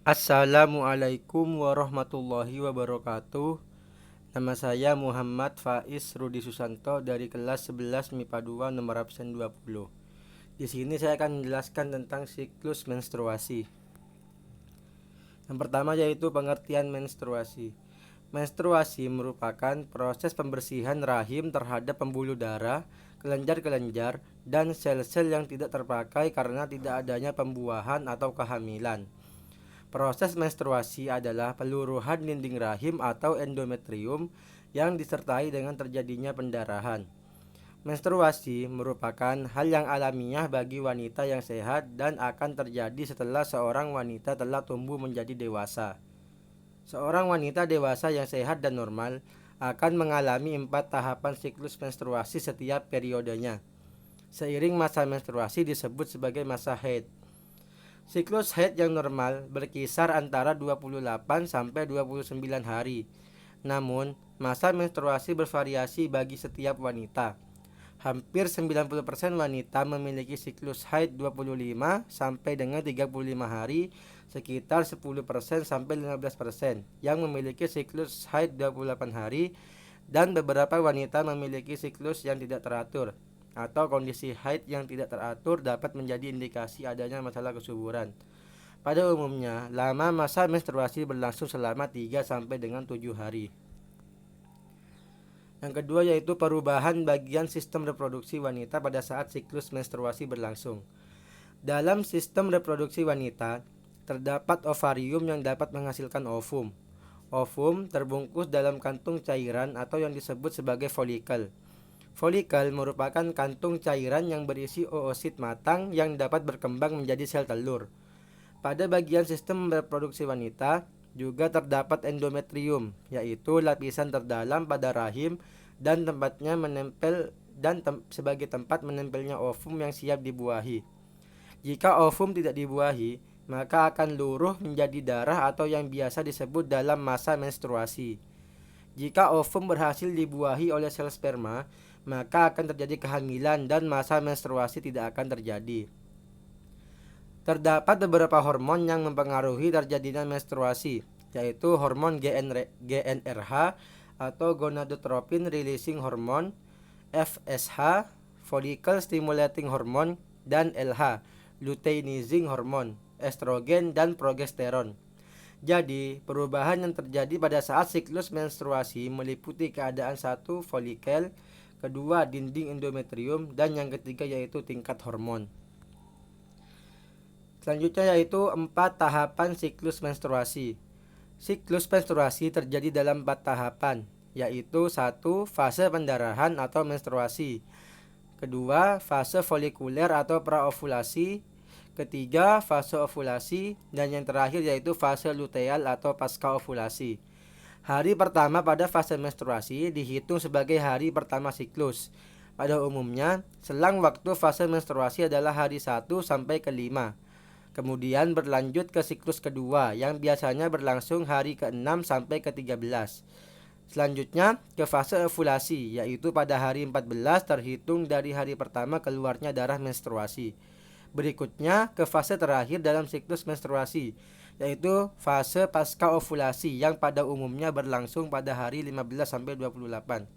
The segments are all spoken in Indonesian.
Assalamualaikum warahmatullahi wabarakatuh. Nama saya Muhammad Faiz Rudi Susanto dari kelas 11 MIPA 2 nomor absen 20. Di sini saya akan menjelaskan tentang siklus menstruasi. Yang pertama yaitu pengertian menstruasi. Menstruasi merupakan proses pembersihan rahim terhadap pembuluh darah, kelenjar-kelenjar, dan sel-sel yang tidak terpakai karena tidak adanya pembuahan atau kehamilan. Proses menstruasi adalah peluruhan dinding rahim atau endometrium yang disertai dengan terjadinya pendarahan. Menstruasi merupakan hal yang alamiah bagi wanita yang sehat dan akan terjadi setelah seorang wanita telah tumbuh menjadi dewasa. Seorang wanita dewasa yang sehat dan normal akan mengalami 4 tahapan siklus menstruasi setiap periodenya. Seiring masa menstruasi disebut sebagai masa haid. Siklus haid yang normal berkisar antara 28 sampai 29 hari. Namun, masa menstruasi bervariasi bagi setiap wanita. Hampir 90% wanita memiliki siklus haid 25 sampai dengan 35 hari, sekitar 10% sampai 15% yang memiliki siklus haid 28 hari, dan beberapa wanita memiliki siklus yang tidak teratur atau kondisi haid yang tidak teratur dapat menjadi indikasi adanya masalah kesuburan. Pada umumnya, lama masa menstruasi berlangsung selama 3 sampai dengan 7 hari. Yang kedua yaitu perubahan bagian sistem reproduksi wanita pada saat siklus menstruasi berlangsung. Dalam sistem reproduksi wanita, terdapat ovarium yang dapat menghasilkan ovum. Ovum terbungkus dalam kantung cairan atau yang disebut sebagai folikel. Folikel merupakan kantung cairan yang berisi oosit matang yang dapat berkembang menjadi sel telur. Pada bagian sistem reproduksi wanita juga terdapat endometrium, yaitu lapisan terdalam pada rahim dan tempatnya menempel sebagai tempat menempelnya ovum yang siap dibuahi. Jika ovum tidak dibuahi, maka akan luruh menjadi darah atau yang biasa disebut dalam masa menstruasi. Jika ovum berhasil dibuahi oleh sel sperma, maka akan terjadi kehamilan dan masa menstruasi tidak akan terjadi. Terdapat beberapa hormon yang mempengaruhi terjadinya menstruasi, yaitu hormon GnRH atau gonadotropin releasing hormone, FSH, follicle stimulating hormone, dan LH, luteinizing hormone, estrogen dan progesteron. Jadi, perubahan yang terjadi pada saat siklus menstruasi meliputi keadaan satu folikel, kedua dinding endometrium, dan yang ketiga yaitu tingkat hormon. Selanjutnya yaitu 4 tahapan siklus menstruasi. Siklus menstruasi terjadi dalam 4 tahapan, yaitu 1. Fase pendarahan atau menstruasi. Kedua, fase folikuler atau praovulasi. Ketiga, fase ovulasi. Dan yang terakhir yaitu fase luteal atau pasca ovulasi. Hari pertama pada fase menstruasi dihitung sebagai hari pertama siklus. Pada umumnya, selang waktu fase menstruasi adalah hari 1 sampai ke 5. Kemudian berlanjut ke siklus kedua yang biasanya berlangsung hari ke-6 sampai ke-13. Selanjutnya ke fase ovulasi, yaitu pada hari 14 terhitung dari hari pertama keluarnya darah menstruasi. Berikutnya ke fase terakhir dalam siklus menstruasi, yaitu fase pasca ovulasi yang pada umumnya berlangsung pada hari 15 sampai 28.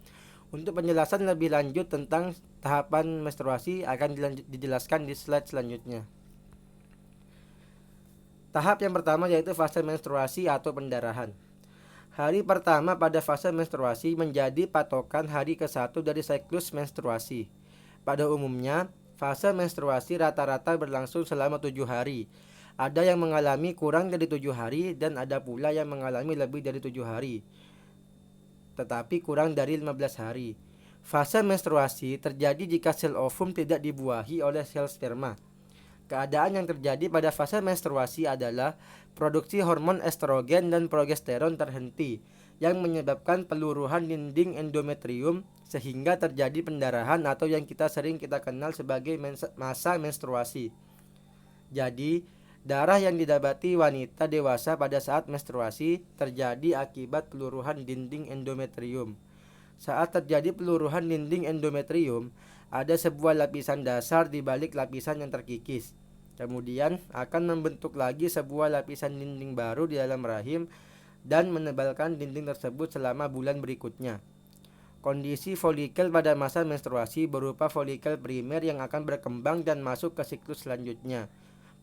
Untuk penjelasan lebih lanjut tentang tahapan menstruasi akan dijelaskan di slide selanjutnya. Tahap yang pertama yaitu fase menstruasi atau pendarahan. Hari pertama pada fase menstruasi menjadi patokan hari ke-1 dari siklus menstruasi. Pada umumnya, fase menstruasi rata-rata berlangsung selama 7 hari. Ada yang mengalami kurang dari 7 hari dan ada pula yang mengalami lebih dari 7 hari, tetapi kurang dari 15 hari. Fase menstruasi terjadi jika sel ovum tidak dibuahi oleh sel sperma. Keadaan yang terjadi pada fase menstruasi adalah produksi hormon estrogen dan progesteron terhenti yang menyebabkan peluruhan dinding endometrium sehingga terjadi pendarahan atau yang kita kenal sebagai masa menstruasi. Jadi, darah yang didapati wanita dewasa pada saat menstruasi terjadi akibat peluruhan dinding endometrium. Saat terjadi peluruhan dinding endometrium, ada sebuah lapisan dasar di balik lapisan yang terkikis. Kemudian akan membentuk lagi sebuah lapisan dinding baru di dalam rahim dan menebalkan dinding tersebut selama bulan berikutnya. Kondisi folikel pada masa menstruasi berupa folikel primer yang akan berkembang dan masuk ke siklus selanjutnya.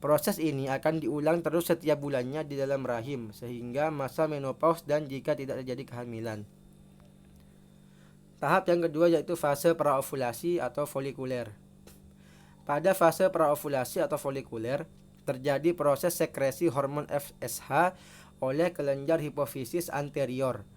Proses ini akan diulang terus setiap bulannya di dalam rahim sehingga masa menopause dan jika tidak terjadi kehamilan. Tahap yang kedua yaitu fase praovulasi atau folikuler. Pada fase praovulasi atau folikuler, terjadi proses sekresi hormon FSH oleh kelenjar hipofisis anterior.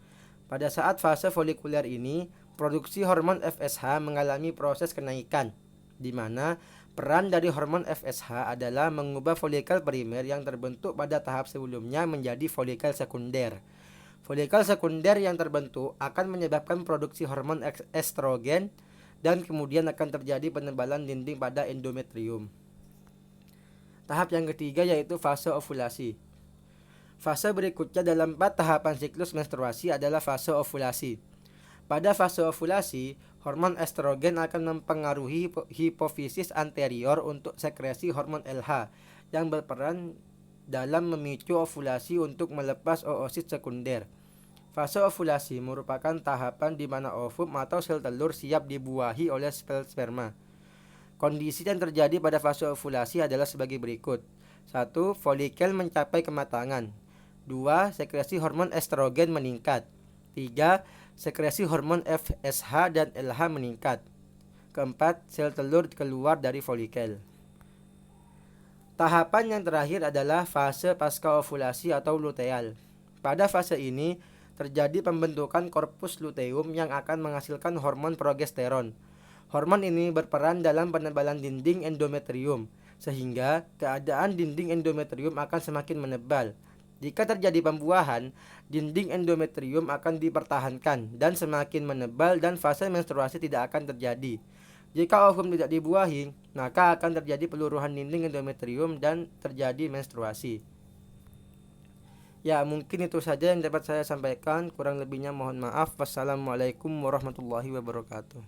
Pada saat fase folikuler ini, produksi hormon FSH mengalami proses kenaikan, di mana peran dari hormon FSH adalah mengubah folikel primer yang terbentuk pada tahap sebelumnya menjadi folikel sekunder. Folikel sekunder yang terbentuk akan menyebabkan produksi hormon estrogen dan kemudian akan terjadi penebalan dinding pada endometrium. Tahap yang ketiga yaitu fase ovulasi. Fase berikutnya dalam 4 tahapan siklus menstruasi adalah fase ovulasi. Pada fase ovulasi, hormon estrogen akan mempengaruhi hipofisis anterior untuk sekresi hormon LH yang berperan dalam memicu ovulasi untuk melepas oosit sekunder. Fase ovulasi merupakan tahapan di mana ovum atau sel telur siap dibuahi oleh sel sperma. Kondisi yang terjadi pada fase ovulasi adalah sebagai berikut. 1. Folikel mencapai kematangan. 2. Sekresi hormon estrogen meningkat. 3. Sekresi hormon FSH dan LH meningkat. Keempat, sel telur keluar dari folikel. Tahapan yang terakhir adalah fase pasca ovulasi atau luteal. Pada fase ini, terjadi pembentukan korpus luteum yang akan menghasilkan hormon progesteron. Hormon ini berperan dalam penebalan dinding endometrium, sehingga keadaan dinding endometrium akan semakin menebal. Jika terjadi pembuahan, dinding endometrium akan dipertahankan dan semakin menebal dan fase menstruasi tidak akan terjadi. Jika ovum tidak dibuahi, maka akan terjadi peluruhan dinding endometrium dan terjadi menstruasi. Ya, mungkin itu saja yang dapat saya sampaikan. Kurang lebihnya mohon maaf. Wassalamualaikum warahmatullahi wabarakatuh.